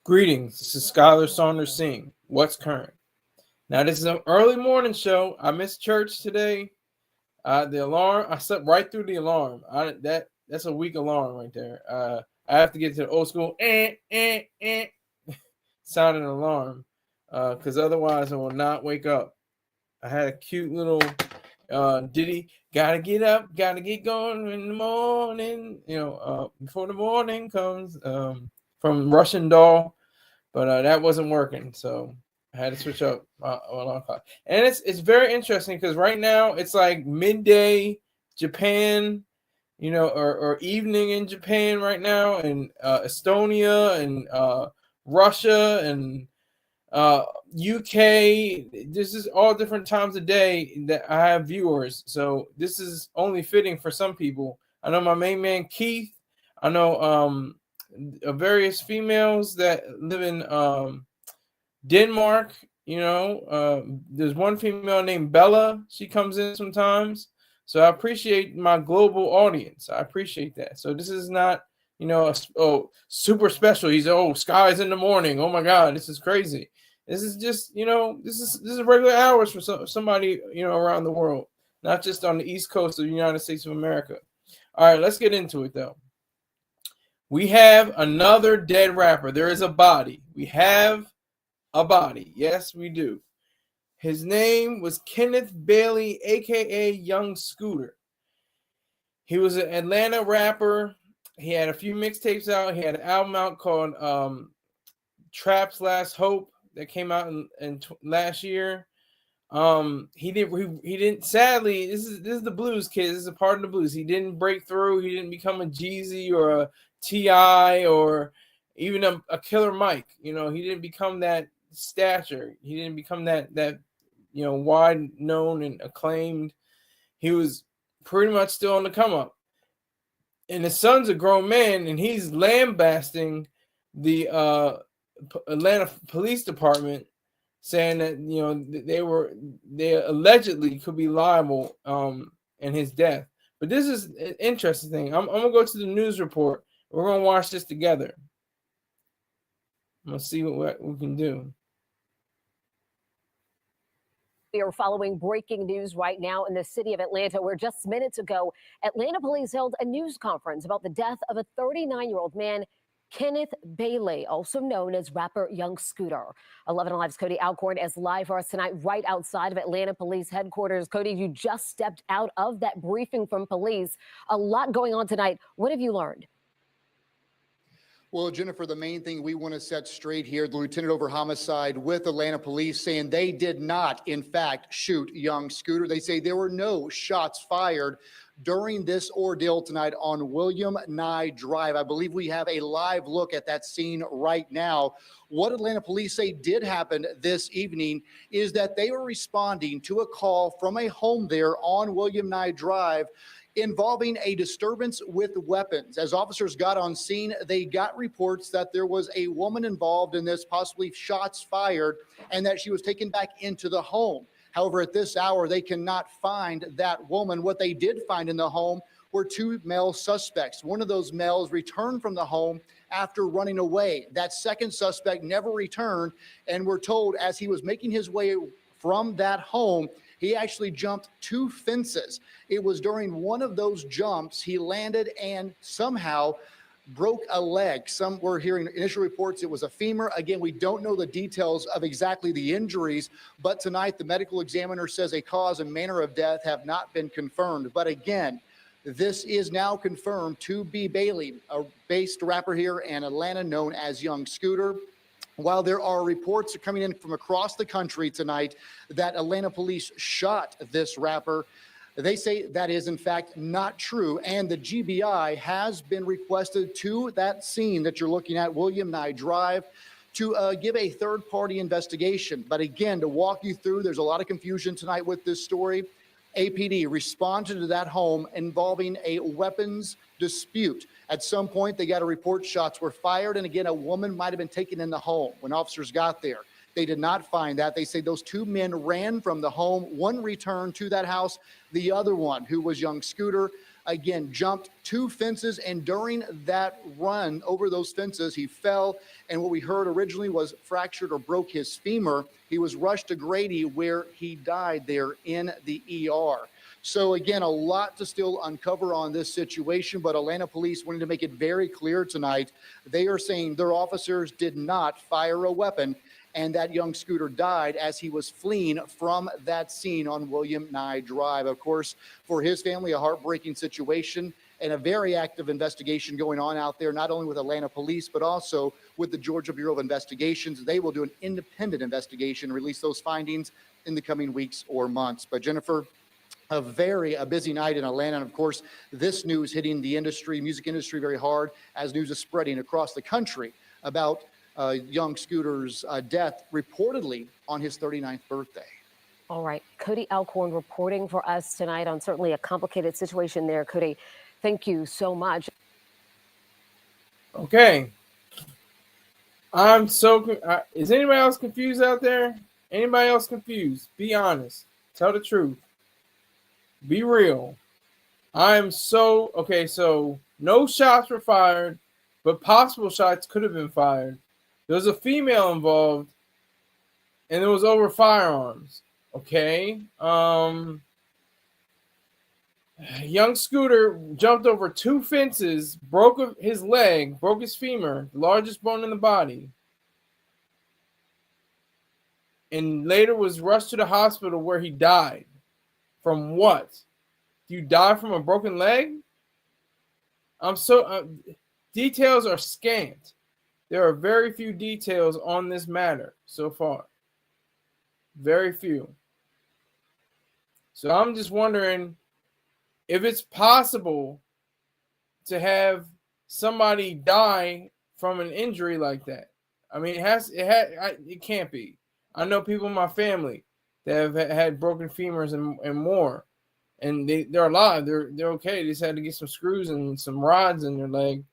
Greetings, this is Skyler Saunders saying, what's current? Now, this is an early morning show. I missed church today. The alarm, I slept right through the alarm. That's a weak alarm right there. I have to get to the old school sounding alarm because otherwise I will not wake up. I had a cute little ditty. Gotta get up, gotta get going in the morning. Before the morning comes. From Russian Doll, but that wasn't working, so I had to switch up alarm clock. And it's very interesting because right now it's like midday Japan, or evening in Japan right now, and Estonia and Russia and UK. This is all different times of day that I have viewers, so this is only fitting for some people. I know my main man Keith. I know various females that live in Denmark. There's one female named Bella. She comes in sometimes. So I appreciate my global audience. I appreciate that. So this is not, super special. He's skies in the morning. Oh my God, this is crazy. This is just, this is regular hours for somebody, around the world, not just on the East Coast of the United States of America. All right, let's get into it though. We have another dead rapper. There is a body. We have a body. Yes, we do. His name was Kenneth Bailey, a.k.a. Young Scooter. He was an Atlanta rapper. He had a few mixtapes out. He had an album out called Trap's Last Hope that came out in last year. He didn't sadly, this is the blues, kids. This is a part of the blues. He didn't break through. He didn't become a Jeezy or a T.I. or even a Killer Mike. He didn't become that stature. He didn't become that wide known and acclaimed. He was pretty much still on the come up. And his son's a grown man, and he's lambasting the Atlanta Police Department, saying that they allegedly could be liable in his death. But this is an interesting thing. I'm gonna go to the news report. We're gonna watch this together. I'm gonna see what we can do. We are following breaking news right now in the city of Atlanta, where just minutes ago, Atlanta police held a news conference about the death of a 39-year-old man, Kenneth Bailey, also known as rapper Young Scooter. 11 Alive's Cody Alcorn is live for us tonight right outside of Atlanta Police Headquarters. Cody, you just stepped out of that briefing from police. A lot going on tonight. What have you learned? Well, Jennifer, the main thing we want to set straight here, the lieutenant over homicide with Atlanta police saying they did not, in fact, shoot Young Scooter. They say there were no shots fired during this ordeal tonight on William Nye Drive. I believe we have a live look at that scene right now. What Atlanta police say did happen this evening is that they were responding to a call from a home there on William Nye Drive involving a disturbance with weapons. As officers got on scene, they got reports that there was a woman involved in this, possibly shots fired, and that she was taken back into the home. However, at this hour, they cannot find that woman. What they did find in the home were two male suspects. One of those males returned from the home after running away. That second suspect never returned, and we're told as he was making his way from that home, he actually jumped 2 fences. It was during one of those jumps he landed and somehow broke a leg. Some were hearing initial reports it was a femur. Again, we don't know the details of exactly the injuries, but tonight the medical examiner says a cause and manner of death have not been confirmed. But again, this is now confirmed to be Bailey, a based rapper here in Atlanta known as Young Scooter. While there are reports coming in from across the country tonight that Atlanta police shot this rapper, they say that is in fact not true. And the GBI has been requested to that scene that you're looking at, William Nye Drive, to give a third-party investigation. But again, to walk you through, there's a lot of confusion tonight with this story. APD responded to that home involving a weapons dispute. At some point, they got a report shots were fired, and again, a woman might have been taken in the home when officers got there. They did not find that. They say those 2 men ran from the home. One returned to that house. The other one, who was Young Scooter, again, jumped 2 fences, and during that run over those fences, he fell, and what we heard originally was fractured or broke his femur. He was rushed to Grady, where he died there in the ER. So again, a lot to still uncover on this situation, but Atlanta police wanted to make it very clear tonight. They are saying their officers did not fire a weapon, and that young scooter died as he was fleeing from that scene on William Nye Drive. Of course, for his family, a heartbreaking situation and a very active investigation going on out there, not only with Atlanta police, but also with the Georgia Bureau of Investigations. They will do an independent investigation and release those findings in the coming weeks or months. But Jennifer, a busy night in Atlanta. And of course, this news hitting the industry, music industry, very hard as news is spreading across the country about young Scooter's death reportedly on his 39th birthday. All right. Cody Alcorn reporting for us tonight on certainly a complicated situation there. Cody, thank you so much. Okay. I'm so... is anybody else confused out there? Anybody else confused? Be honest. Tell the truth. Be real. I'm so... Okay, so no shots were fired, but possible shots could have been fired. There was a female involved, and it was over firearms. Okay. Young Scooter jumped over 2 fences, broke his leg, broke his femur, the largest bone in the body, and later was rushed to the hospital where he died. From what? Do you die from a broken leg? Details are scant. There are very few details on this matter so far. Very few. So I'm just wondering if it's possible to have somebody die from an injury like that. I mean, it can't be. I know people in my family that have had broken femurs and more, and they're alive. They're okay. They just had to get some screws and some rods in their leg.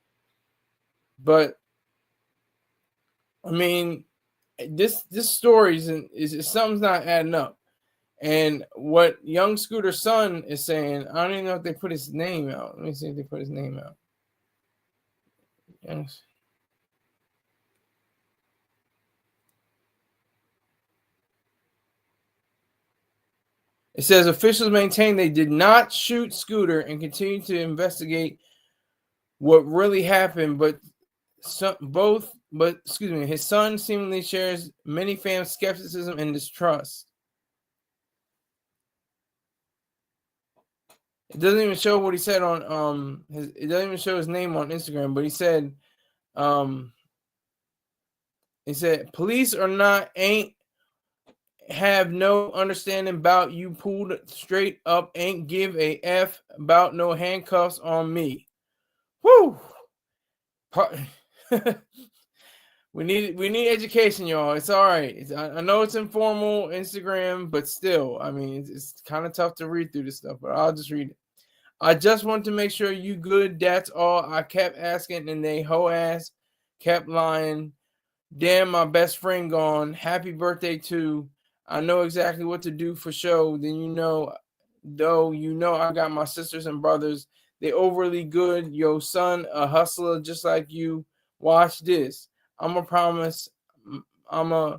But I mean, this story is something's not adding up. And what young Scooter's son is saying, I don't even know if they put his name out. Let me see if they put his name out. Yes. It says officials maintain they did not shoot Scooter and continue to investigate what really happened, but his son seemingly shares many fans' skepticism and distrust. It doesn't even show what he said on it doesn't even show his name on Instagram, but he said police ain't have no understanding about you, pulled straight up, ain't give a F about no handcuffs on me. Whoo! We need education, y'all. It's all right. I know it's informal Instagram, but still, I mean, it's kind of tough to read through this stuff, but I'll just read it. I just want to make sure you good. That's all. I kept asking, and they hoe ass kept lying. Damn, my best friend gone. Happy birthday too. I know exactly what to do for show. Then I got my sisters and brothers. They overly good. Yo, son, a hustler just like you. Watch this. I promise I'm gonna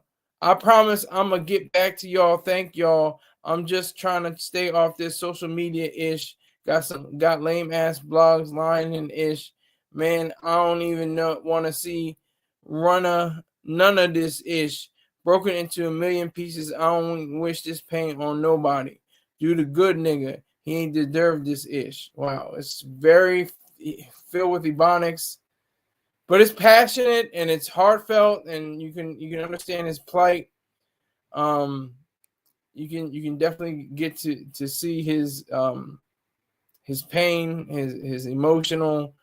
get back to y'all. Thank y'all. I'm just trying to stay off this social media ish. Got lame ass blogs lying and ish. Man, I don't even want to see none of this ish. Broken into a million pieces. I don't wish this pain on nobody. You the good nigga. He ain't deserve this ish. Wow, it's very filled with ebonics. But it's passionate and it's heartfelt, and you can understand his plight. You can definitely get to see his pain, his emotional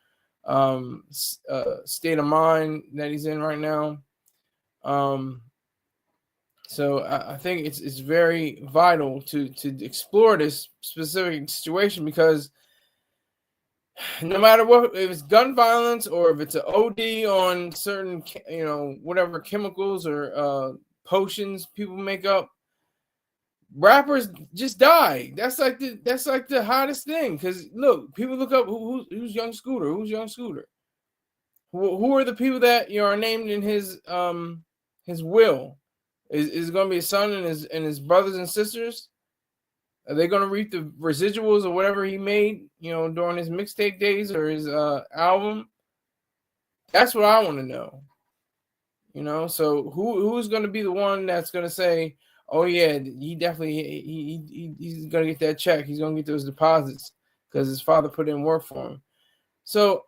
state of mind that he's in right now. So I think it's very vital to explore this specific situation, because no matter what, if it's gun violence or if it's an OD on certain, whatever chemicals or potions people make up, rappers just die. That's like the hottest thing. Because look, people look up who's Young Scooter. Who's Young Scooter? Who are the people that are named in his will? Is it going to be his son and his brothers and sisters? Are they going to reap the residuals of whatever he made, during his mixtape days or his album? That's what I want to know. So who's going to be the one that's going to say, oh yeah, he definitely he's going to get that check. He's going to get those deposits because his father put in work for him. So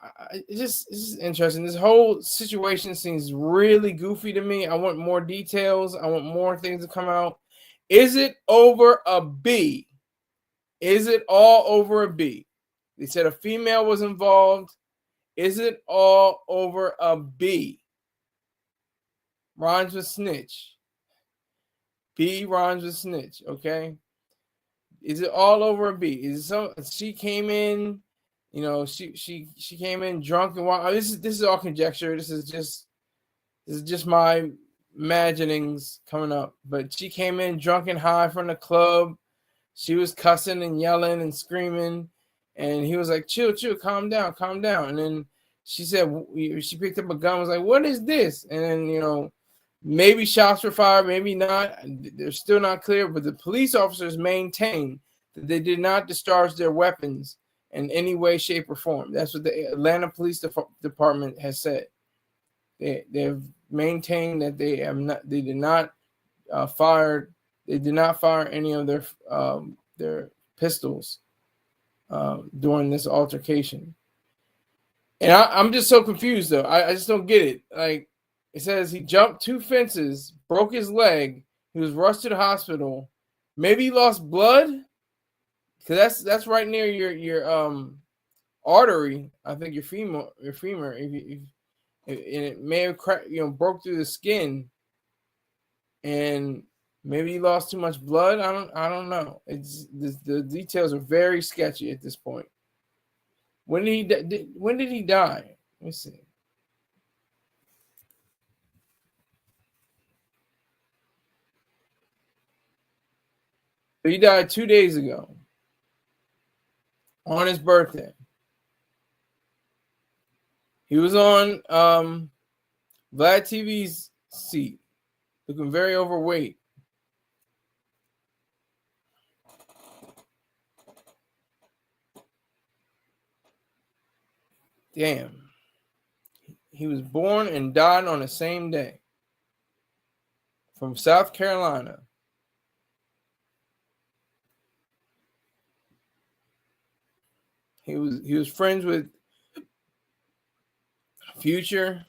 it's just interesting. This whole situation seems really goofy to me. I want more details. I want more things to come out. Is it over a B? Is it all over a B? They said a female was involved. Is it all over a B? Rhymes with snitch. B rhymes with snitch. Okay. Is it all over a B? Is it she came in? She came in drunk and wild. This is all conjecture. This is just my imaginings coming up. But she came in drunk and high from the club. She was cussing and yelling and screaming, and he was like, "Chill, calm down." And then she said she picked up a gun. Was like, "What is this?" And then maybe shots were fired, maybe not. They're still not clear. But the police officers maintain that they did not discharge their weapons in any way, shape, or form. That's what the Atlanta Police Department has said. They've maintained that they did not fire any of their pistols during this altercation. And I'm just so confused though. I just don't get it. Like it says he jumped 2 fences, broke his leg, he was rushed to the hospital. Maybe he lost blood. Because that's right near your artery. I think your femur. And it may have cracked, broke through the skin, and maybe he lost too much blood. I don't know. The details are very sketchy at this point. When did he die? Let me see. So he died 2 days ago. On his birthday. He was on Vlad TV's seat, looking very overweight. Damn. He was born and died on the same day. From South Carolina. He was friends with Future.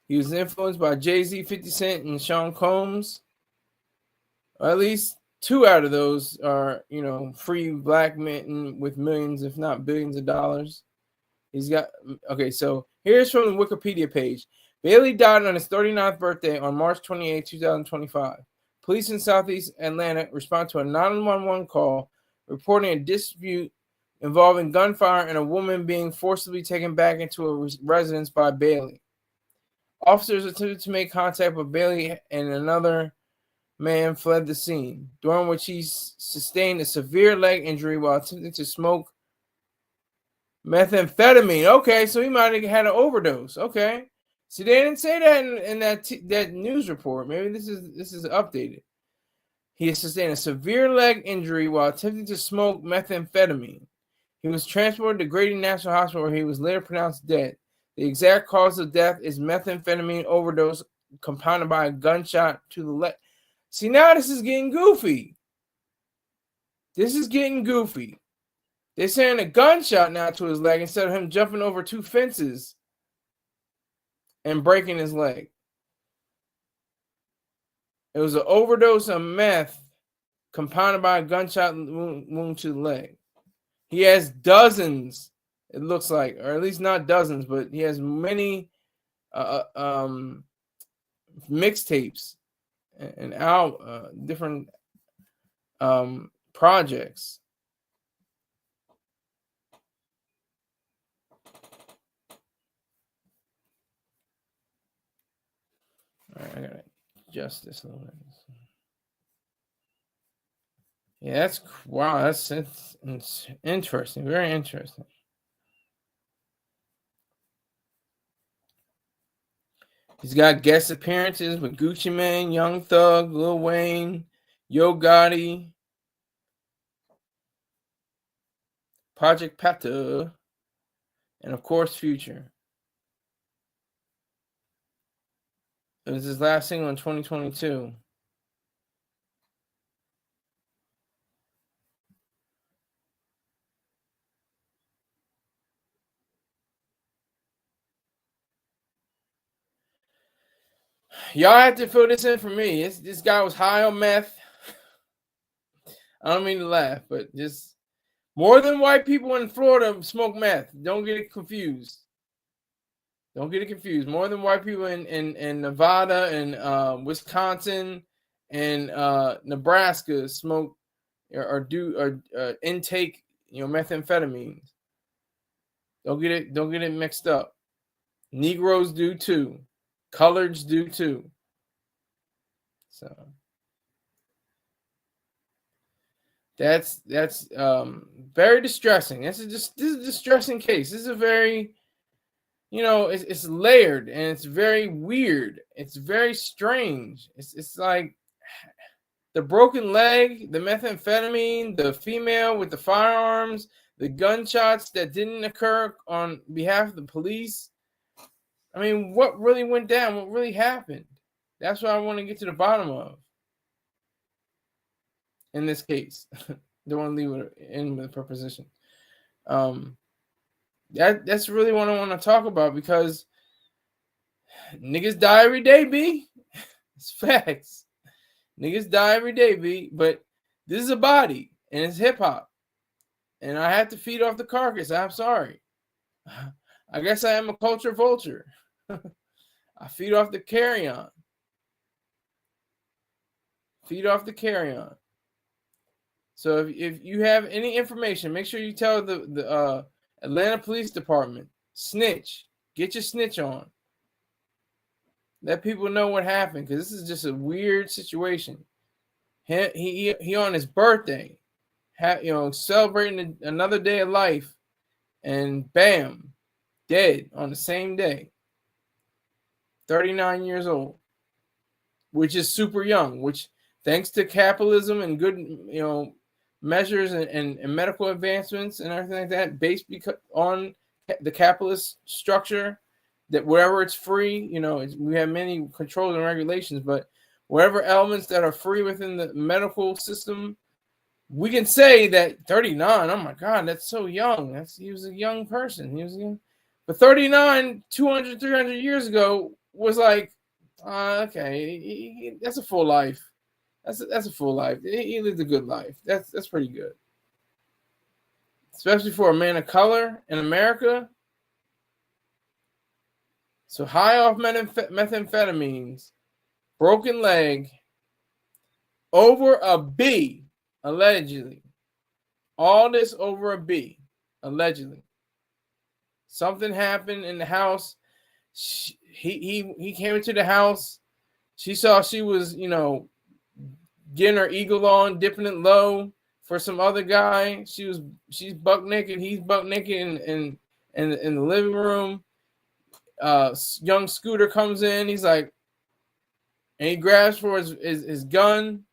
He was influenced by Jay-Z, 50 Cent, and Sean Combs. Or at least 2 out of those are, free black men with millions, if not billions of dollars. So here's from the Wikipedia page. Bailey died on his 39th birthday on March 28, 2025. Police in Southeast Atlanta respond to a 911 call reporting a dispute involving gunfire and a woman being forcibly taken back into a residence by Bailey. Officers attempted to make contact with Bailey, and another man fled the scene, during which he sustained a severe leg injury while attempting to smoke methamphetamine. Okay, so he might have had an overdose. Okay. See, they didn't say that in that news report. Maybe this is updated. He sustained a severe leg injury while attempting to smoke methamphetamine. He was transported to Grady National Hospital, where he was later pronounced dead. The exact cause of death is methamphetamine overdose compounded by a gunshot to the leg. See, now this is getting goofy. They're saying a gunshot now to his leg instead of him jumping over 2 fences and breaking his leg. It was an overdose of meth compounded by a gunshot wound to the leg. He has dozens, it looks like, or at least not dozens, but he has many mixtapes and different projects. right, I gotta adjust this a little bit. Yeah, that's wow. That's it's interesting. Very interesting. He's got guest appearances with Gucci Mane, Young Thug, Lil Wayne, Yo Gotti, Project Pata, and of course Future. It was his last single in 2022. Y'all have to fill this in for me. This guy was high on meth. I don't mean to laugh, but just more than white people in Florida smoke meth. Don't get it confused. Don't get it confused. More than white people in Nevada and Wisconsin and Nebraska smoke or intake methamphetamines. Don't get it mixed up. Negroes do too. Coloreds do too. So that's very distressing. This is a distressing case. This is a very, it's layered and it's very weird. It's very strange. It's like the broken leg, the methamphetamine, the female with the firearms, the gunshots that didn't occur on behalf of the police. I mean, what really went down? What really happened? That's what I want to get to the bottom of in this case. Don't want to leave it in with a preposition. That's really what I want to talk about because niggas die every day, B. It's facts. Niggas die every day, B. But this is a body and it's hip hop. And I have to feed off the carcass. I'm sorry. I guess I am a culture vulture. I feed off the carry-on. Feed off the carry-on. So if you have any information, make sure you tell the Atlanta Police Department. Snitch. Get your snitch on. Let people know what happened because this is just a weird situation. He on his birthday, celebrating another day of life, and bam, dead on the same day. 39 years old, which is super young, which thanks to capitalism and good, measures and medical advancements and everything like that, based on the capitalist structure, that wherever it's free, we have many controls and regulations, but whatever elements that are free within the medical system, we can say that 39, oh my God, that's so young. He was a young person. But 39, 200, 300 years ago was like, okay, that's a full life. That's a full life. He lived a good life. That's pretty good. Especially for a man of color in America. So high off methamphetamines, broken leg, over a B, allegedly. All this over a B, allegedly. Something happened in the house. He came into the house. She saw she was, getting her eagle on, dipping it low for some other guy. She's buck naked. He's buck naked in the living room. Young Scooter comes in. He's like, and he grabs for his gun,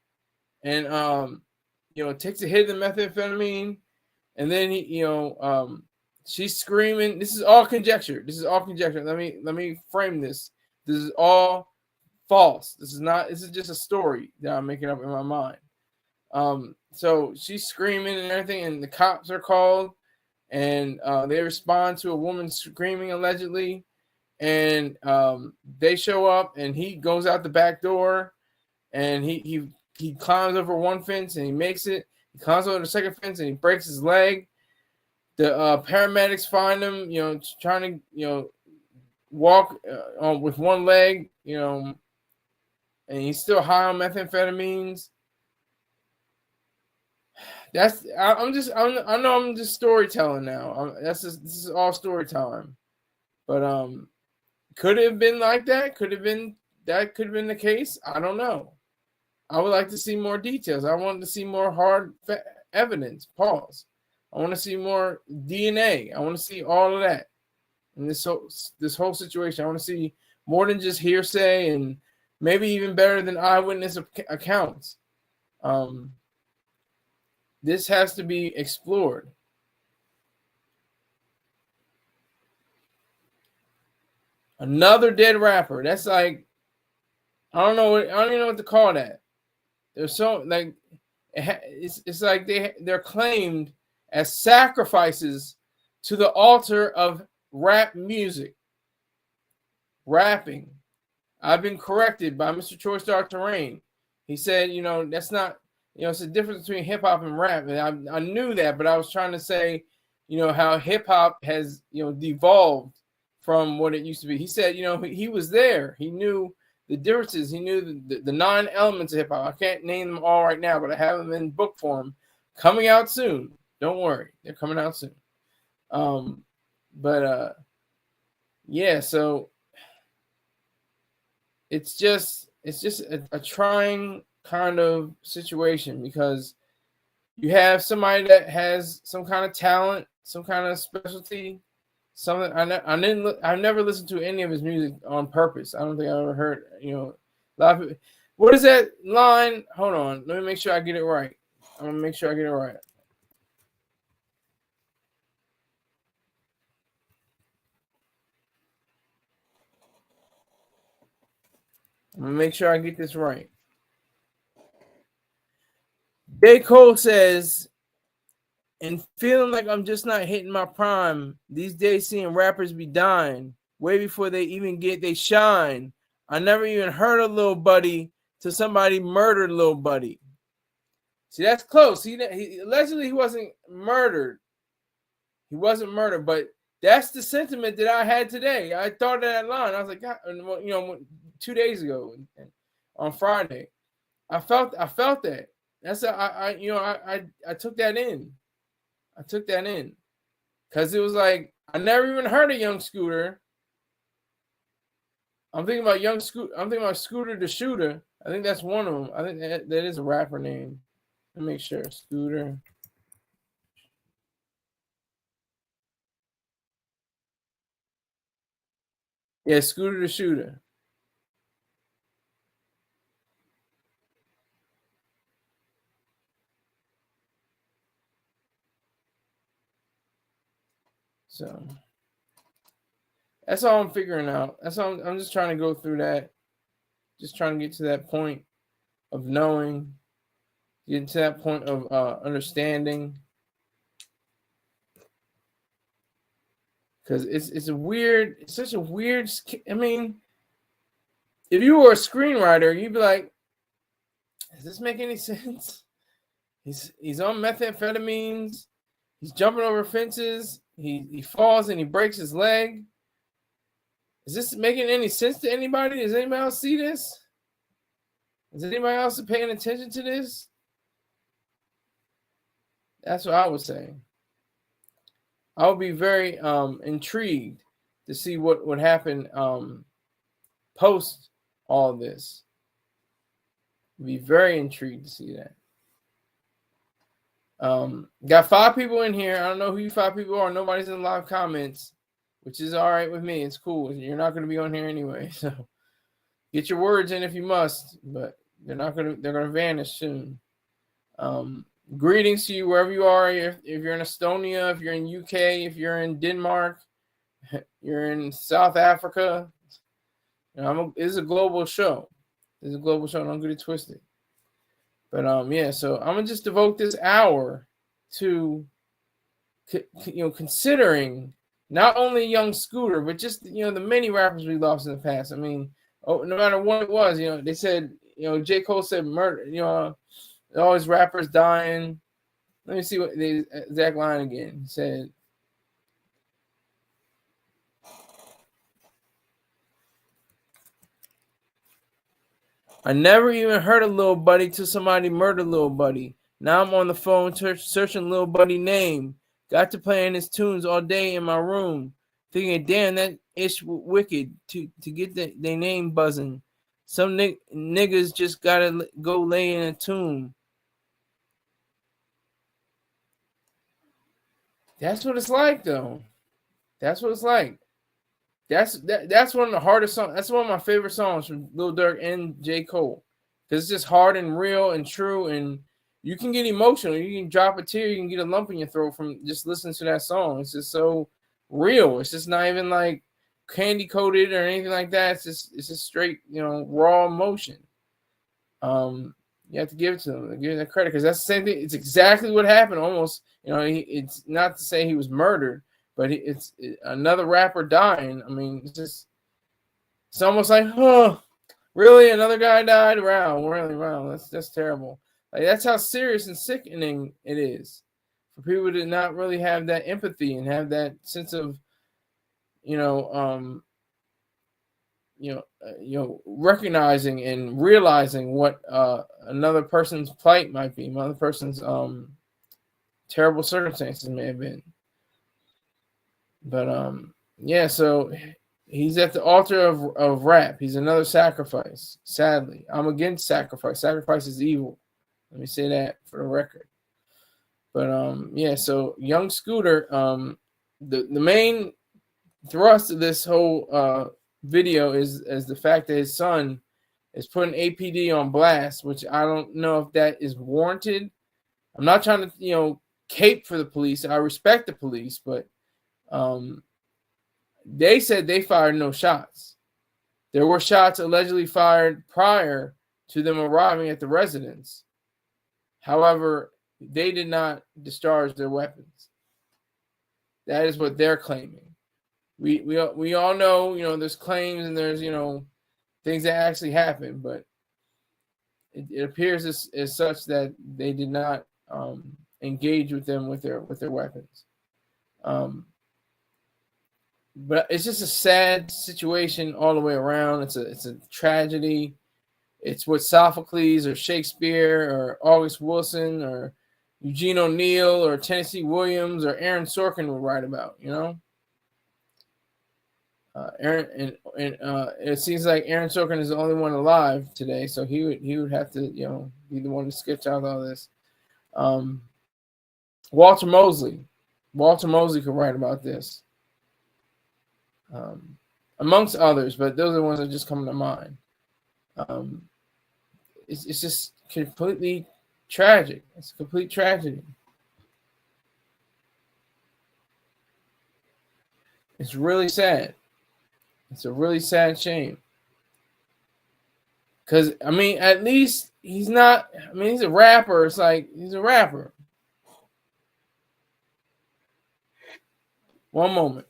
and takes a hit of the methamphetamine, and then she's screaming. This is all conjecture. Let me frame this. This is all false. This is just a story that I'm making up in my mind. So she's screaming and everything, and the cops are called, and they respond to a woman screaming allegedly, and they show up, and he goes out the back door, and he climbs over one fence and he makes it. He climbs over the second fence and he breaks his leg. The paramedics find him, trying to, walk with one leg, and he's still high on methamphetamines. I know I'm just storytelling now. This is all story time. But could it have been like that? Could it have been that could have been the case. I don't know. I would like to see more details. I wanted to see more hard evidence. Pause. I want to see more DNA. I want to see all of that in this whole situation. I want to see more than just hearsay, and maybe even better than eyewitness accounts. This has to be explored. Another dead rapper. That's like, I don't even know what to call that. They're so like, it's like they're claimed as sacrifices to the altar of rap music. Rapping. I've been corrected by Mr. Choice Dr. Rain. He said, that's not, it's a difference between hip hop and rap. And I knew that, but I was trying to say, how hip hop has, devolved from what it used to be. He said, he was there. He knew the differences. He knew the 9 elements of hip hop. I can't name them all right now, but I have them in book form, coming out soon. Don't worry, they're coming out soon. Yeah. So it's just a trying kind of situation, because you have somebody that has some kind of talent, some kind of specialty. Something I've never listened to any of his music on purpose. I don't think I ever heard, a lot of people. What is that line? Hold on. Let me make sure I get it right. I'm going to make sure I get it right. I'm going to make sure I get this right. J. Cole says, and feeling like I'm just not hitting my prime. These days seeing rappers be dying way before they even get they shine. I never even heard of Lil Buddy till somebody murdered Lil Buddy. See, that's close. He allegedly he wasn't murdered. He wasn't murdered, but that's the sentiment that I had today. I thought of that line. I was like, God, 2 days ago on Friday. I felt that. That's I took that in. I took that in because it was like, I never even heard of Young Scooter. I'm thinking about Scooter the Shooter. I think that's one of them. I think that is a rapper name. Let me make sure. Scooter. Yeah, Scooter the Shooter. So that's all I'm figuring out. That's all I'm just trying to go through that. Just trying to get to that point of knowing, getting to that point of understanding. Because it's such a weird. I mean, if you were a screenwriter, you'd be like, does this make any sense? He's on methamphetamines. He's jumping over fences. He falls and he breaks his leg. Is this making any sense to anybody? Does anybody else see this? Is anybody else paying attention to this? That's what I would say. I would be very intrigued to see what would happen post all this. I'd be very intrigued to see that. Got 5 people in here. I don't know who you 5 people are. Nobody's in live comments, which is all right with me. It's cool. You're not going to be on here anyway, so get your words in if you must. But they're going to vanish soon. Greetings to you wherever you are. If you're in Estonia, if you're in UK, if you're in Denmark, you're in South Africa. This is a global show. Don't get it twisted. But yeah, so I'm gonna just devote this hour to considering not only Young Scooter, but just the many rappers we lost in the past. I mean, no matter what it was, they said, J. Cole said murder, all his rappers dying. Let me see what the exact line again. He said, I never even heard of Lil Buddy till somebody murdered Lil Buddy. Now I'm on the phone searching Lil Buddy name. Got to playing his tunes all day in my room. Thinking, damn, that ish wicked to get their name buzzing. Some niggas just gotta go lay in a tomb. That's what it's like, though. That's what it's like. That's one of the hardest songs. That's one of my favorite songs from Lil Durk and J. Cole. Because it's just hard and real and true, and you can get emotional. You can drop a tear. You can get a lump in your throat from just listening to that song. It's just so real. It's just not even like candy coated or anything like that. It's just straight, raw emotion. You have to give it to them, give that credit, because that's the same thing. It's exactly what happened. Almost, it's not to say he was murdered, but it's another rapper dying. I mean, it's almost like, oh, really, another guy died? Wow, that's terrible. Like, that's how serious and sickening it is for people to not really have that empathy and have that sense of, recognizing and realizing what another person's plight might be, another person's terrible circumstances may have been. But yeah, so he's at the altar of rap. He's another sacrifice. Sadly, I'm against sacrifice. Sacrifice is evil. Let me say that for the record. But yeah, so young Scooter, the main thrust of this whole video is the fact that his son is putting APD on blast, which I don't know if that is warranted. I'm not trying to, cape for the police. I respect the police, but they said they fired no shots. There were shots allegedly fired prior to them arriving at the residence. However, they did not discharge their weapons. That is what they're claiming. We all know, there's claims and there's, things that actually happen, but it appears as such that they did not engage with them with their weapons. But it's just a sad situation all the way around. It's a tragedy. It's what Sophocles or Shakespeare or August Wilson or Eugene O'Neill or Tennessee Williams or Aaron Sorkin would write about, Aaron and it seems like Aaron Sorkin is the only one alive today, so he would have to be the one to sketch out all this. Walter Mosley could write about this, amongst others, but those are the ones that just come to mind. It's just completely tragic. It's a complete tragedy. It's really sad. It's a really sad shame. Because, at least he's not, he's a rapper. It's like, he's a rapper. One moment.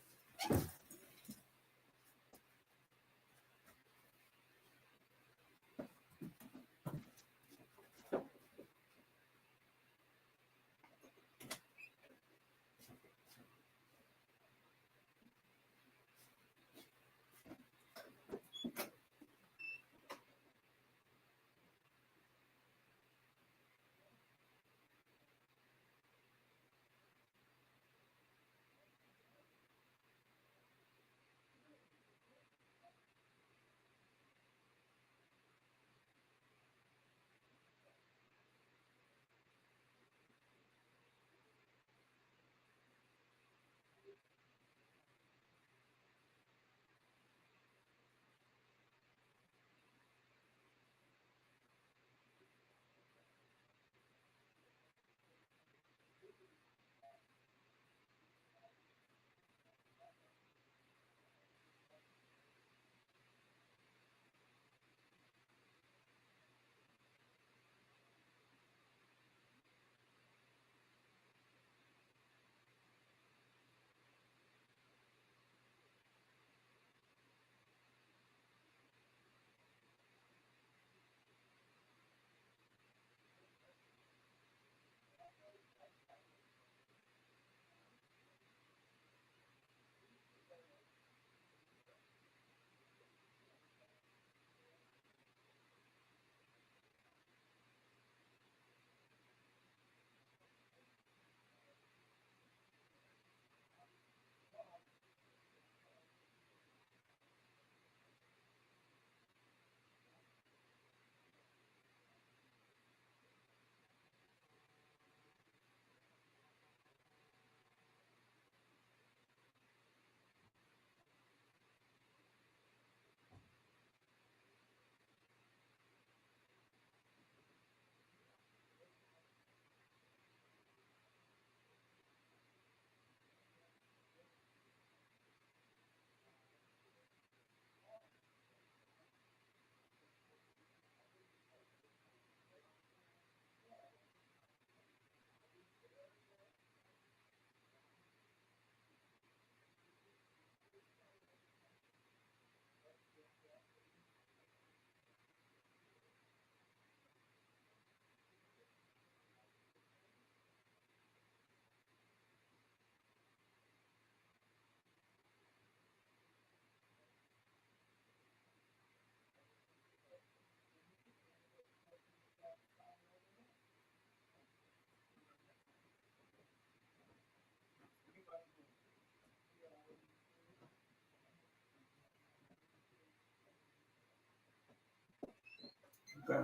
Okay.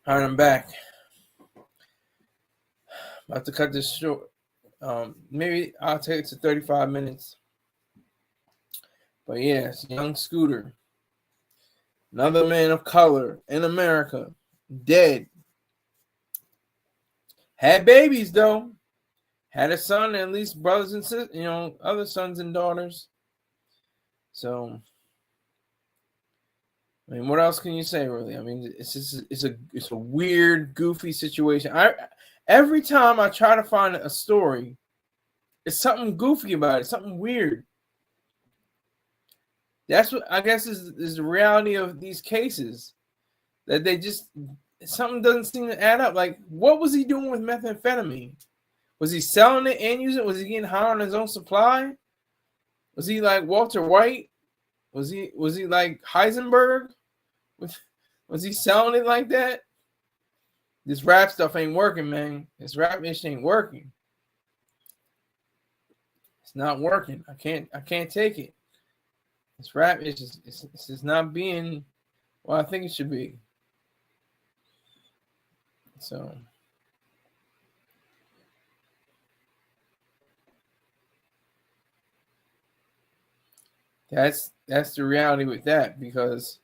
All right, I'm back. About to cut this short. Maybe I'll take it to 35 minutes. But yes, young Scooter, another man of color in America, dead. Had babies though. Had a son, at least brothers and sisters, other sons and daughters. So, I mean, what else can you say, really? I mean, it's a weird, goofy situation. Every time I try to find a story, it's something goofy about it, something weird. That's what I guess is the reality of these cases, that they just, something doesn't seem to add up. Like, what was he doing with methamphetamine? Was he selling it and using it? Was he getting high on his own supply? Was he like Walter White? Was he like Heisenberg? Was he selling it like that? This rap stuff ain't working, man. This rap ish ain't working. It's not working. I can't take it. This rap ish is not being what I think it should be. So that's the reality with that, because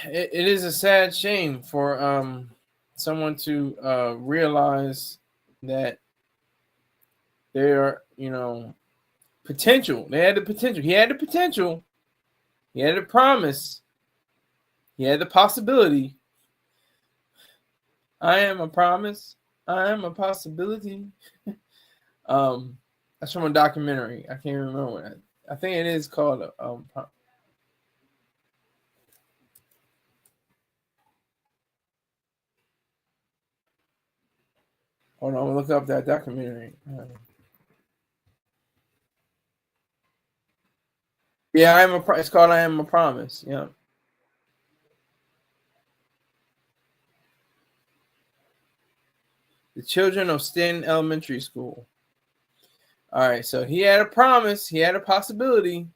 it is a sad shame for someone to realize that they are, potential. They had the potential. He had the potential. He had the promise. He had the possibility. I am a promise. I am a possibility. That's from a documentary. I can't remember what I think it is called. Hold on, I'll look up that documentary. Yeah, it's called I Am a Promise. Yeah. The Children of Stanton Elementary School. All right, so he had a promise, he had a possibility,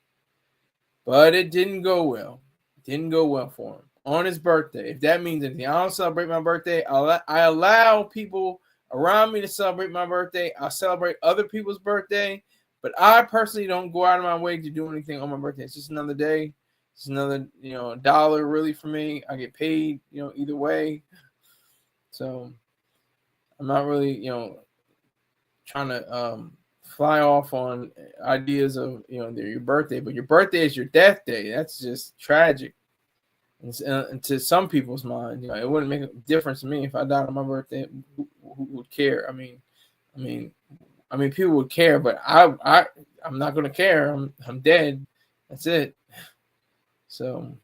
but it didn't go well. It didn't go well for him on his birthday. If that means anything, I don't celebrate my birthday. I allow people around me to celebrate my birthday. I celebrate other people's birthday, but I personally don't go out of my way to do anything on my birthday. It's just another day. It's another, dollar really for me. I get paid, either way. So I'm not really, trying to fly off on ideas of, your birthday, but your birthday is your death day. That's just tragic. And to some people's mind, it wouldn't make a difference to me if I died on my birthday. Who would care? I mean, people would care, but I'm not going to care. I'm dead. That's it. So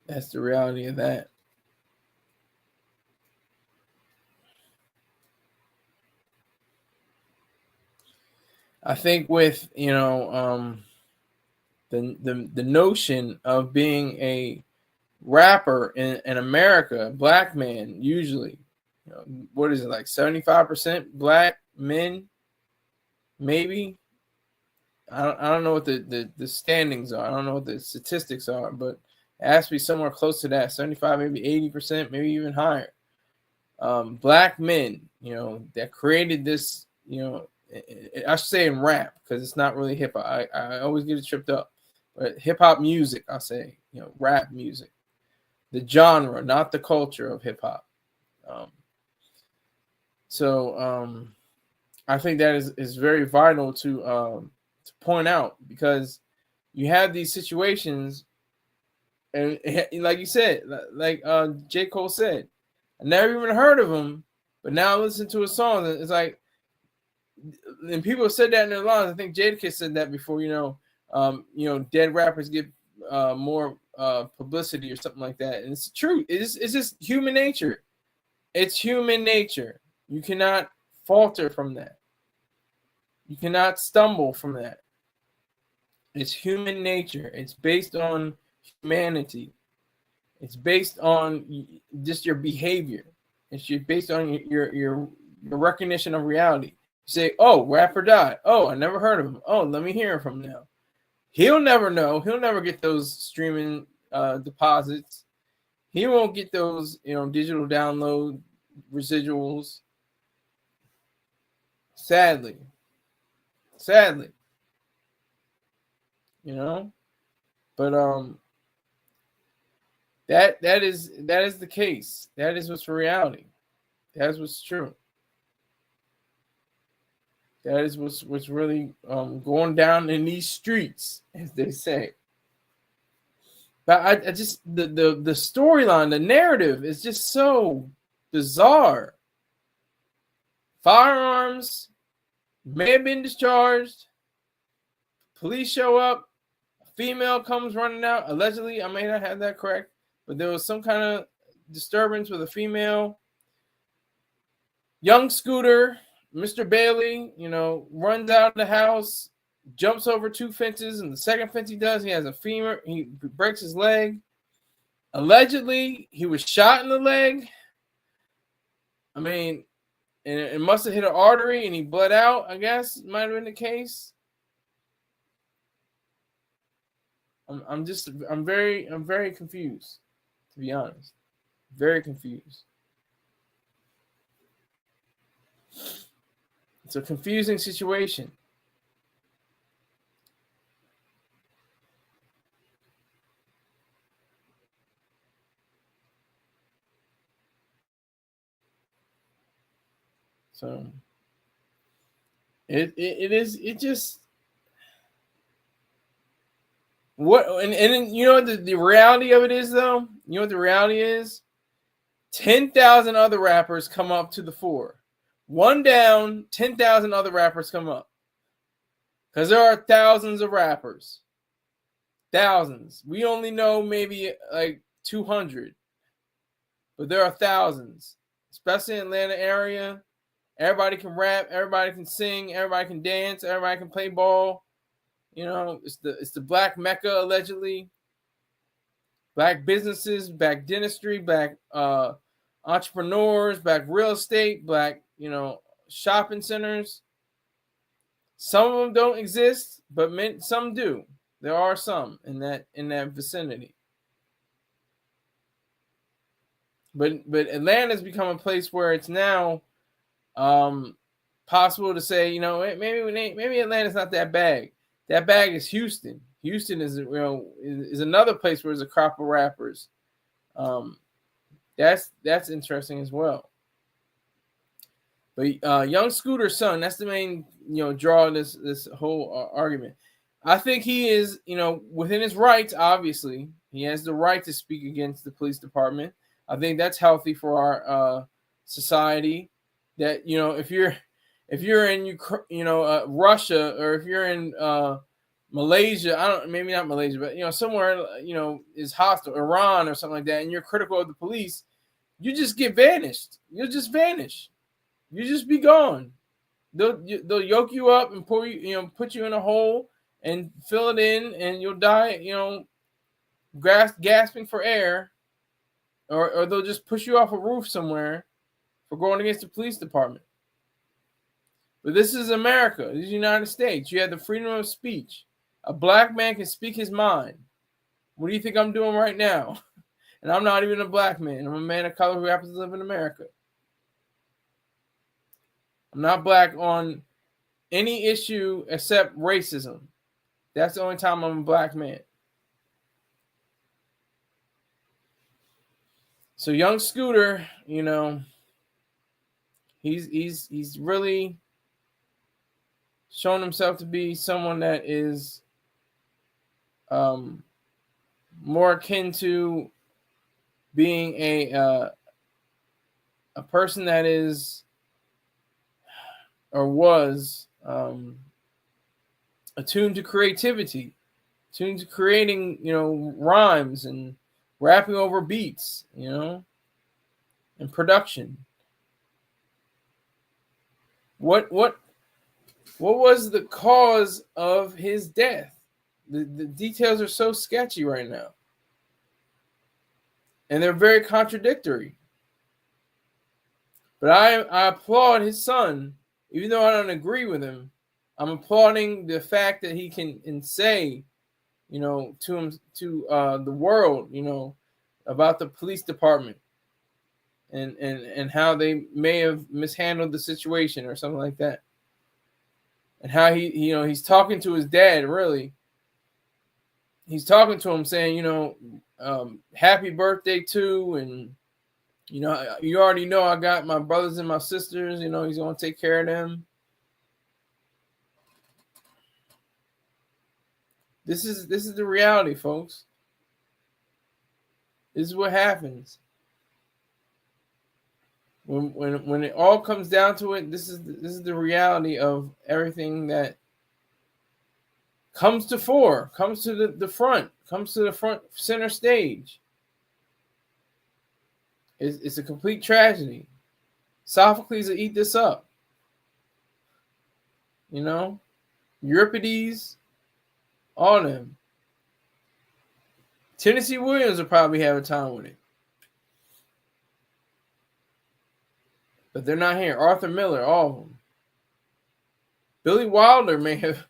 that's the reality of that. I think with the notion of being a rapper in America, black man usually, what is it, like 75% black men, maybe? I don't know what the standings are. I don't know what the statistics are, but it has to be somewhere close to that, 75, maybe 80%, maybe even higher. Black men, that created this, I should say in rap, because it's not really hip hop. I always get it tripped up. But hip hop music, I say, rap music. The genre, not the culture of hip hop. So I think that is very vital to point out, because you have these situations, and like you said, like J. Cole said, I never even heard of him, but now I listen to his songs, and it's like, and people have said that in their lives. I think Jadakiss said that before. Dead rappers get more publicity or something like that, and it's true. It's just human nature. It's human nature. You cannot falter from that. You cannot stumble from that. It's human nature. It's based on humanity. It's based on just your behavior. It's based on your your recognition of reality. You say, oh, rapper died. Oh, I never heard of him. Oh, let me hear from him now. He'll never know. He'll never get those streaming deposits. He won't get those, digital download residuals. Sadly. But that is the case. That is what's reality. That's what's true. That is what's really going down in these streets, as they say. But I just the storyline, the narrative is just so bizarre. Firearms may have been discharged. Police show up. A female comes running out. Allegedly, I may not have that correct, but there was some kind of disturbance with a female. Young scooter, Mr. Bailey, runs out of the house, jumps over 2 fences, and the second fence he does, he has a femur. He breaks his leg. Allegedly, he was shot in the leg. I mean, and it must have hit an artery, and he bled out. I guess might have been the case. I'm very confused, to be honest. Very confused. It's a confusing situation. So it just what and the reality of it is, though. You know what the reality is? 10,000 other rappers come up to the fore. One down, 10,000 other rappers come up. Because there are thousands of rappers. Thousands. We only know maybe like 200. But there are thousands. Especially in the Atlanta area. Everybody can rap. Everybody can sing. Everybody can dance. Everybody can play ball. It's the black Mecca, allegedly. Black businesses, black dentistry, black entrepreneurs, black real estate, black shopping centers. Some of them don't exist, but some do. There are some in that vicinity. But Atlanta's become a place where it's now possible to say, maybe Atlanta's not that bad. That bag is Houston. Houston is another place where there's a crop of rappers. That's interesting as well. But young Scooter's son, that's the main draw of this whole argument. I think he is within his rights. Obviously, he has the right to speak against the police department. I think that's healthy for our society. That if you're in Russia, or if you're in Malaysia, maybe not Malaysia, but somewhere is hostile, Iran or something like that, and you're critical of the police, you just get vanished. You'll just vanish. You just be gone. They'll yoke you up and put you in a hole and fill it in, and you'll die. Gasping for air, or they'll just push you off a roof somewhere for going against the police department. But this is America. This is the United States. You have the freedom of speech. A black man can speak his mind. What do you think I'm doing right now? And I'm not even a black man. I'm a man of color who happens to live in America. I'm not black on any issue except racism. That's the only time I'm a black man. So young Scooter, he's really shown himself to be someone that is more akin to being a person that is or was attuned to creativity, attuned to creating, rhymes and rapping over beats, and production. What was the cause of his death? The details are so sketchy right now. And they're very contradictory. But I applaud his son, even though I don't agree with him. I'm applauding the fact that he can say, to the world, about the police department and how they may have mishandled the situation or something like that. And how he's talking to his dad, really. He's talking to him saying, happy birthday too. And, you already know I got my brothers and my sisters, he's going to take care of them. This is the reality, folks. This is what happens. When it all comes down to it, this is the reality of everything that comes to the front center stage. It's a complete tragedy. Sophocles will eat this up. Euripides, all of them. Tennessee Williams will probably have a time with it. But they're not here. Arthur Miller, all of them. Billy Wilder may have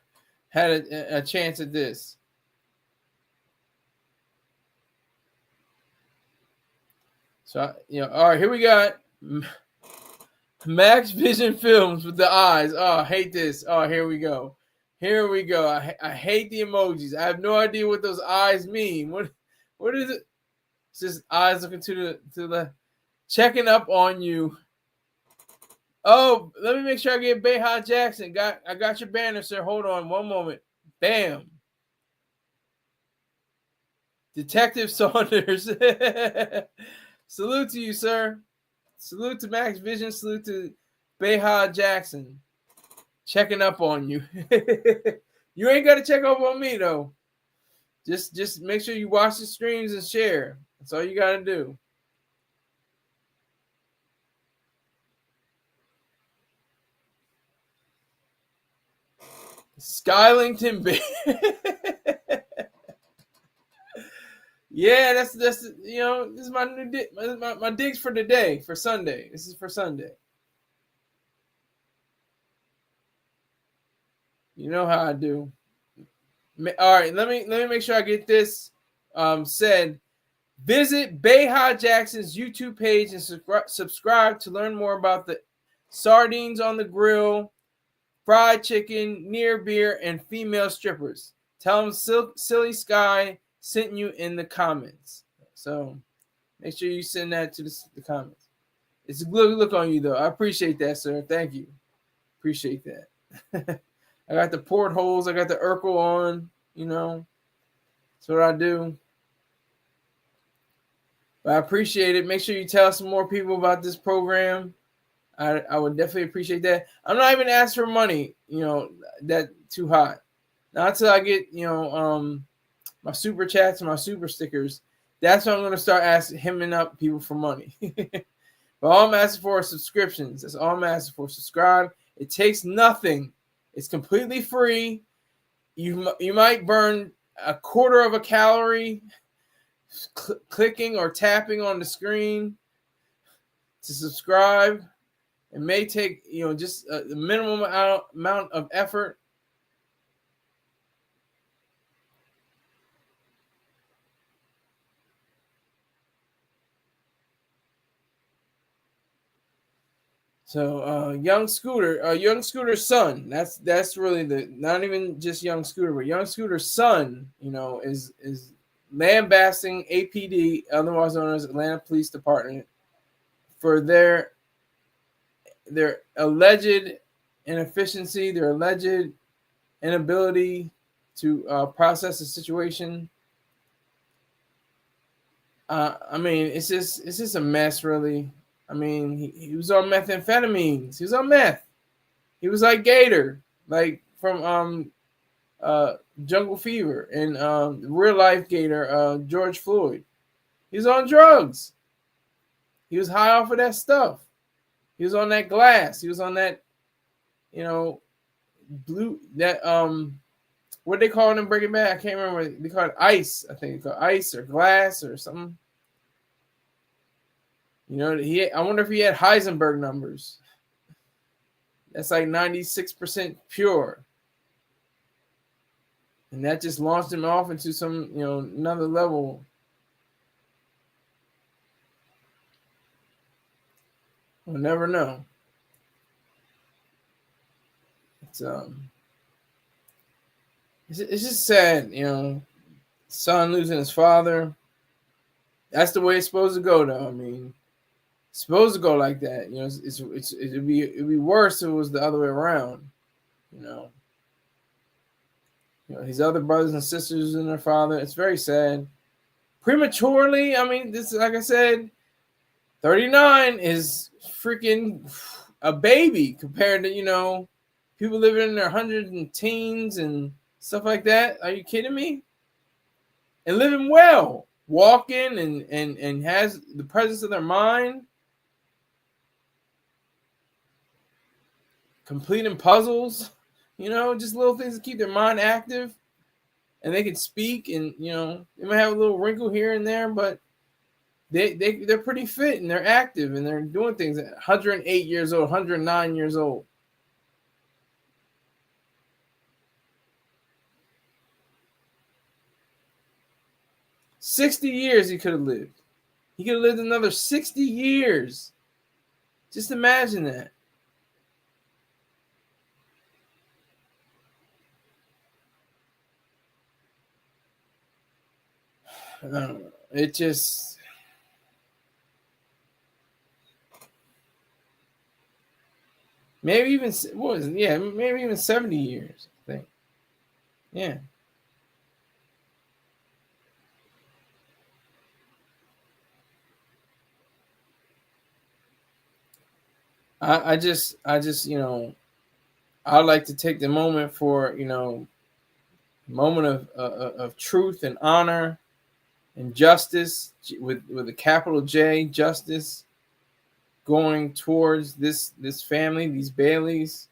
had a chance at this. So, all right, here we got Max Vision Films with the eyes. Oh, I hate this. Oh, here we go. I hate the emojis. I have no idea what those eyes mean. What is it? It's just eyes looking to the checking up on you. Oh, let me make sure I get Bayha Jackson. I got your banner, sir. Hold on one moment. Bam. Detective Saunders. Salute to you, sir. Salute to Max Vision. Salute to Bayha Jackson. Checking up on you. You ain't got to check up on me, though. Just make sure you watch the streams and share. That's all you got to do. Skylington Bay. Yeah, that's this is my new my digs for today, for Sunday. This is for Sunday. You know how I do. All right, let me make sure I get this said. Visit Bayha Jackson's YouTube page and subscribe to learn more about the sardines on the grill, fried chicken, near beer, and female strippers. Tell them Silly Sky sent you in the comments. So make sure you send that to the comments. It's a good look on you, though. I appreciate that, sir. Thank you. Appreciate that. I got the portholes. I got the Urkel on. That's what I do. But I appreciate it. Make sure you tell some more people about this program. I would definitely appreciate that. I'm not even asking for money, that too hot. Not until I get, my super chats and my super stickers. That's when I'm going to start hemming up people for money. But all I'm asking for is subscriptions. That's all I'm asking for. Subscribe. It takes nothing. It's completely free. You might burn a quarter of a calorie clicking or tapping on the screen to subscribe. It may take, just a minimum amount of effort. So, Young Scooter's son. That's really not even just Young Scooter, but Young Scooter's son, is lambasting APD, otherwise known as Atlanta Police Department, for their alleged inefficiency, their alleged inability to process the situation. I mean, it's just a mess, really. I mean, he was on methamphetamines. He was on meth. He was like Gator, like from Jungle Fever, and real life Gator, George Floyd. He was on drugs. He was high off of that stuff. He was on that glass. He was on that, blue, that, what they call it in Breaking Bad? I can't remember. They call it ice. I think it's called ice or glass or something. You know, I wonder if he had Heisenberg numbers. That's like 96% pure. And that just launched him off into some, another level. We'll never know. It's just sad, son losing his father. That's the way it's supposed to go, though. I mean, it's supposed to go like that. It'd be worse if it was the other way around. His other brothers and sisters and their father. It's very sad. Prematurely, I mean, this, like I said, 39 is freaking a baby compared to, people living in their hundreds and teens and stuff like that. Are you kidding me? And living well, walking and has the presence of their mind, completing puzzles, just little things to keep their mind active, and they can speak, and they might have a little wrinkle here and there, but they're pretty fit and they're active and they're doing things at 108 years old, 109 years old. $60 he could have lived. He could have lived another 60 years. Just imagine that. It just, maybe even, maybe even 70 years, I think. Yeah. I just, I'd like to take the moment for, moment of truth and honor and justice with a capital J, justice, going towards this family, these Baileys.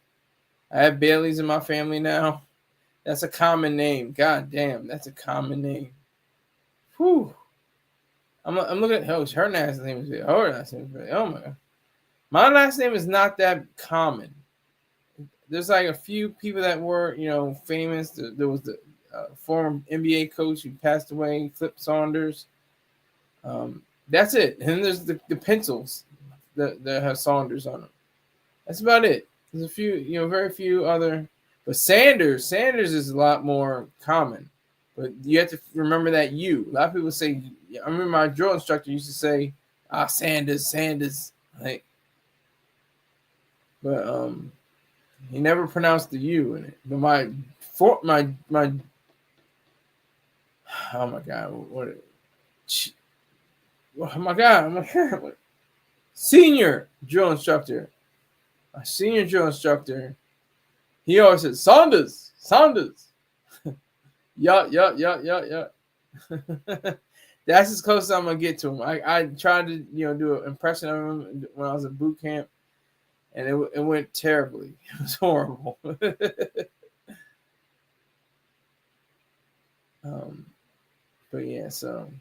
I have Baileys in my family now. That's a common name. God damn, that's a common name. Whew. I'm looking at her last name is her last name is oh my God. My last name is not that common. There's like a few people that were, famous. There was the former NBA coach who passed away, Flip Saunders. That's it. And then there's the pencils that have Saunders on them. That's about it. There's a few, very few other. But Sanders is a lot more common. But you have to remember that U. A lot of people say, I remember my drill instructor used to say, Sanders. Like, but he never pronounced the U in it. But my oh my God, senior drill instructor, a senior drill instructor, he always said Saunders. Yeah. That's as close as I'm gonna get to him. I tried to do an impression of him when I was at boot camp, and it went terribly. It was horrible. But yeah, so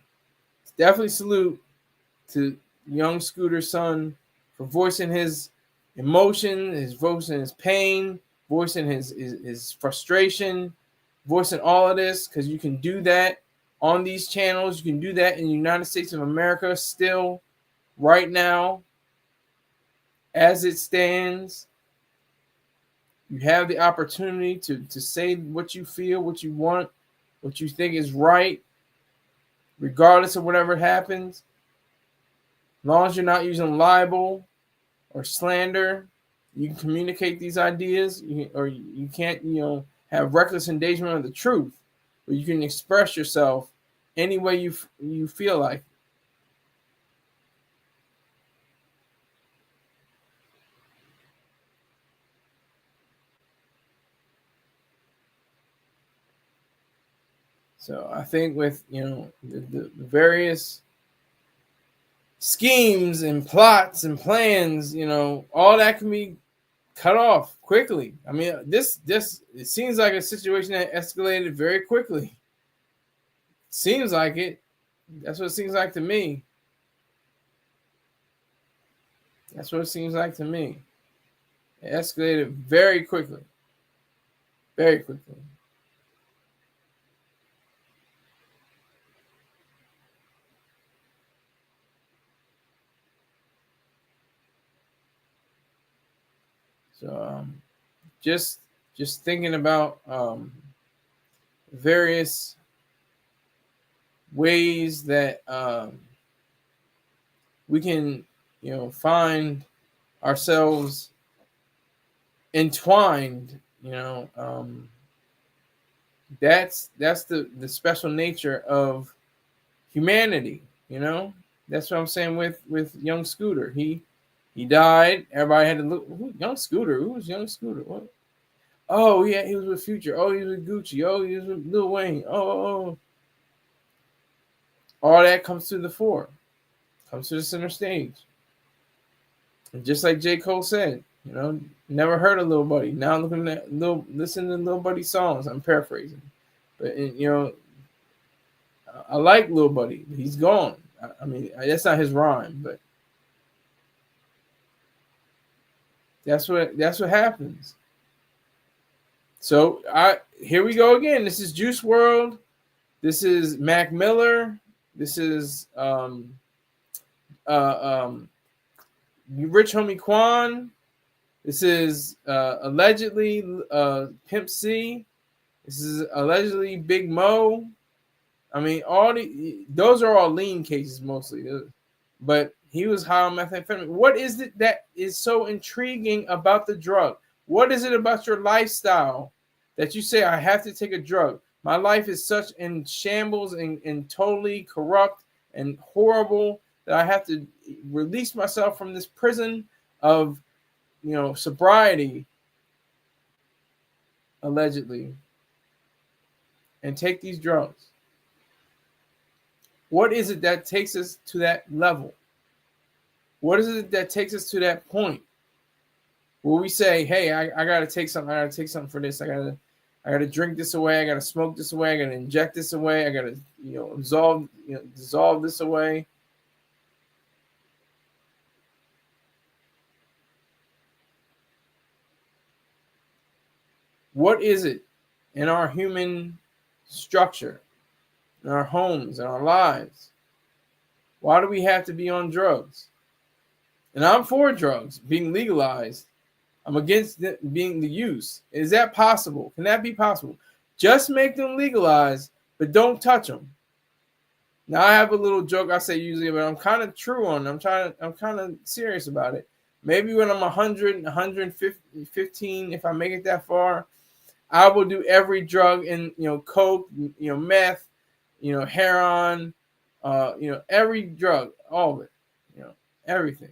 definitely salute to young Scooter's son for voicing his emotion, voicing his pain, voicing his frustration, voicing all of this, because you can do that on these channels. You can do that in the United States of America still, right now, as it stands. You have the opportunity to say what you feel, what you want, what you think is right, regardless of whatever happens. As long as you're not using libel or slander, you can communicate these ideas, you can't, have reckless endangerment of the truth, but you can express yourself any way you feel like. So I think with the various schemes and plots and plans, all that can be cut off quickly. I mean, this it seems like a situation that escalated very quickly. Seems like it. That's what it seems like to me. That's what it seems like to me. It escalated very quickly. Very quickly. So just thinking about various ways that we can, find ourselves entwined. That's the special nature of humanity. That's what I'm saying with young Scooter. He died. Everybody had to look. Young Scooter? Who was young Scooter? What? Oh yeah, he was with Future. Oh, he was with Gucci. Oh, he was with Lil Wayne. Oh. All that comes to the fore, comes to the center stage. And just like J. Cole said, never heard of Lil Buddy. Now listen to Lil Buddy songs. I'm paraphrasing, but I like Lil Buddy. He's gone. I mean, that's not his rhyme, but that's what happens. So here we go again. This is Juice WRLD. This is Mac Miller. This is Rich Homie Quan. This is allegedly Pimp C. This is allegedly Big Mo. I mean, those are all lean cases mostly, but he was high on methamphetamine. What is it that is so intriguing about the drug? What is it about your lifestyle that you say, I have to take a drug? My life is such in shambles and totally corrupt and horrible that I have to release myself from this prison of, sobriety, allegedly, and take these drugs. What is it that takes us to that level? What is it that takes us to that point where we say, hey, I got to take something. I got to take something for this. I got to drink this away. I got to smoke this away. I got to inject this away. I got to, dissolve this away. What is it in our human structure, in our homes, in our lives? Why do we have to be on drugs? And I'm for drugs being legalized. I'm against being the use. Is that possible? Can that be possible? Just make them legalized, but don't touch them. Now I have a little joke I say usually, but I'm kind of true on it. I'm kind of serious about it. Maybe when I'm 100, 115, if I make it that far, I will do every drug in, coke, meth, heroin, every drug, all of it, everything.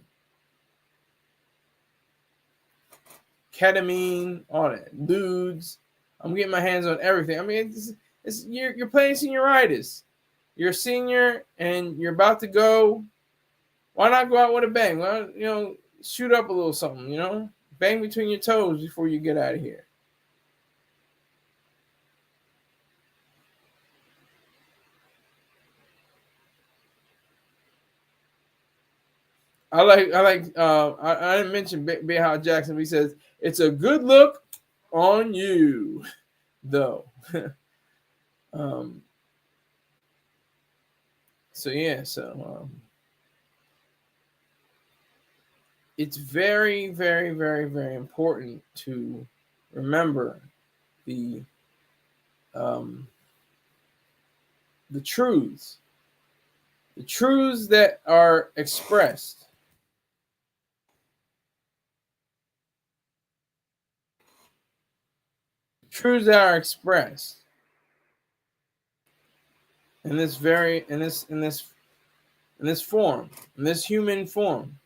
Ketamine, all that, dudes. I'm getting my hands on everything. I mean, you're playing senioritis. You're a senior and you're about to go. Why not go out with a bang? Well, shoot up a little something. Bang between your toes before you get out of here. I didn't mention Bayhawk Jackson, but he says it's a good look on you, though. It's very, very, very, very important to remember the truths that are expressed. Truths that are expressed in this form, in this human form.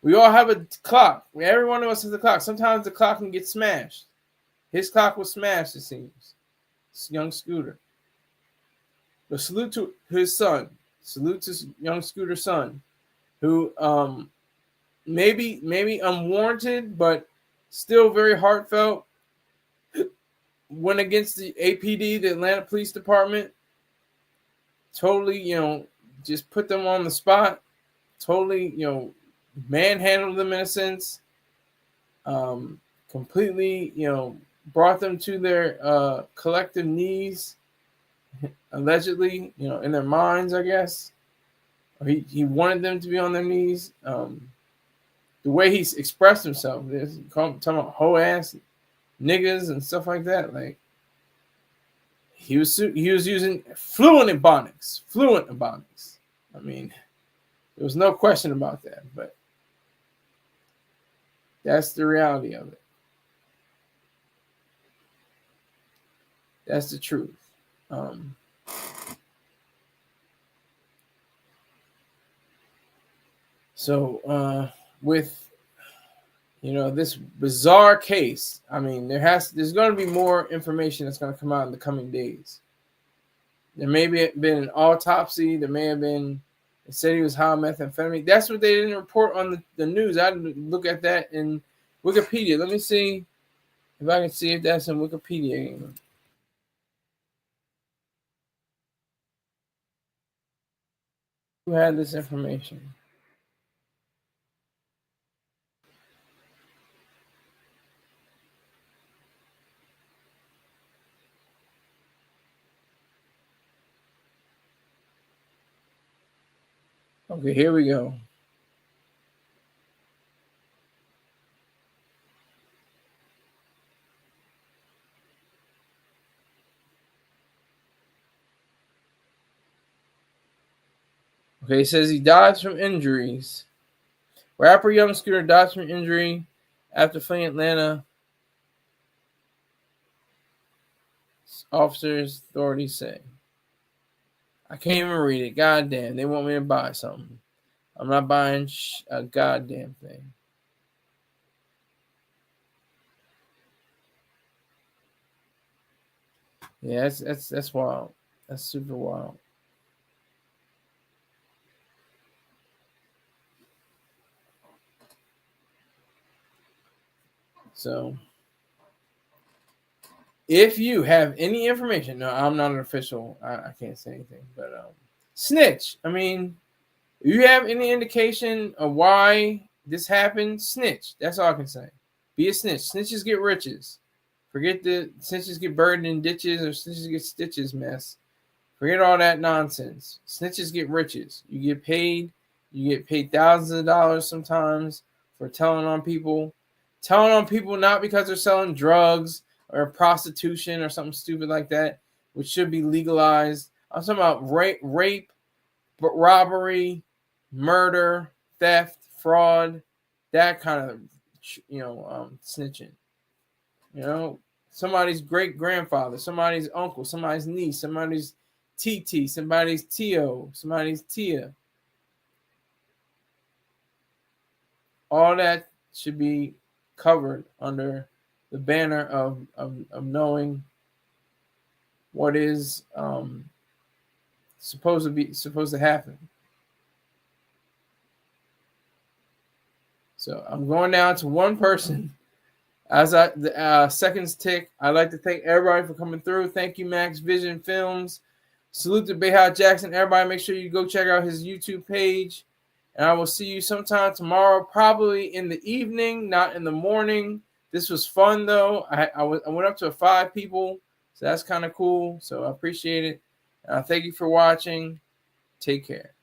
We all have a clock. Every one of us has a clock. Sometimes the clock can get smashed. His clock was smashed, it seems. It's young Scooter. But salute to his son. Salute to young Scooter's son, who maybe unwarranted, but still very heartfelt, went against the APD, the Atlanta Police Department. Totally, just put them on the spot. Totally, manhandled them in a sense, completely, brought them to their collective knees, allegedly, in their minds, I guess. Or he wanted them to be on their knees. The way he's expressed himself, talking about whole ass niggas and stuff like that. Like he was using fluent ebonics. I mean, there was no question about that. But that's the reality of it. That's the truth. So with this bizarre case, I mean, there's going to be more information that's going to come out in the coming days. There may have been an autopsy. There may have been. It said he was high on methamphetamine. That's what they didn't report on the news. I didn't look at that in Wikipedia. Let me see if I can see if that's in Wikipedia. Who had this information? Okay, here we go. Okay, it says he dies from injuries. Rapper Young Scooter dies from injury after fleeing Atlanta. Officers, authorities say. I can't even read it. Goddamn, they want me to buy something. I'm not buying a goddamn thing. Yeah, that's wild. That's super wild. So, if you have any information, no, I'm not an official. I can't say anything, but snitch. I mean, if you have any indication of why this happened, snitch. That's all I can say. Be a snitch. Snitches get riches. Forget the snitches get buried in ditches or snitches get stitches mess. Forget all that nonsense. Snitches get riches. You get paid. You get paid thousands of dollars sometimes for telling on people. Telling on people not because they're selling drugs or prostitution or something stupid like that, which should be legalized. I'm talking about rape, robbery, murder, theft, fraud, that kind of, snitching. Somebody's great grandfather, somebody's uncle, somebody's niece, somebody's TT, somebody's Tio, somebody's Tia. All that should be covered under the banner of knowing what is supposed to happen. So I'm going down to one person. As the seconds tick, I'd like to thank everybody for coming through. Thank you, Max Vision Films. Salute to Bayhard Jackson. Everybody, make sure you go check out his YouTube page. And I will see you sometime tomorrow, probably in the evening, not in the morning. This was fun, though. I went up to 5 people, so that's kind of cool. So I appreciate it. Thank you for watching. Take care.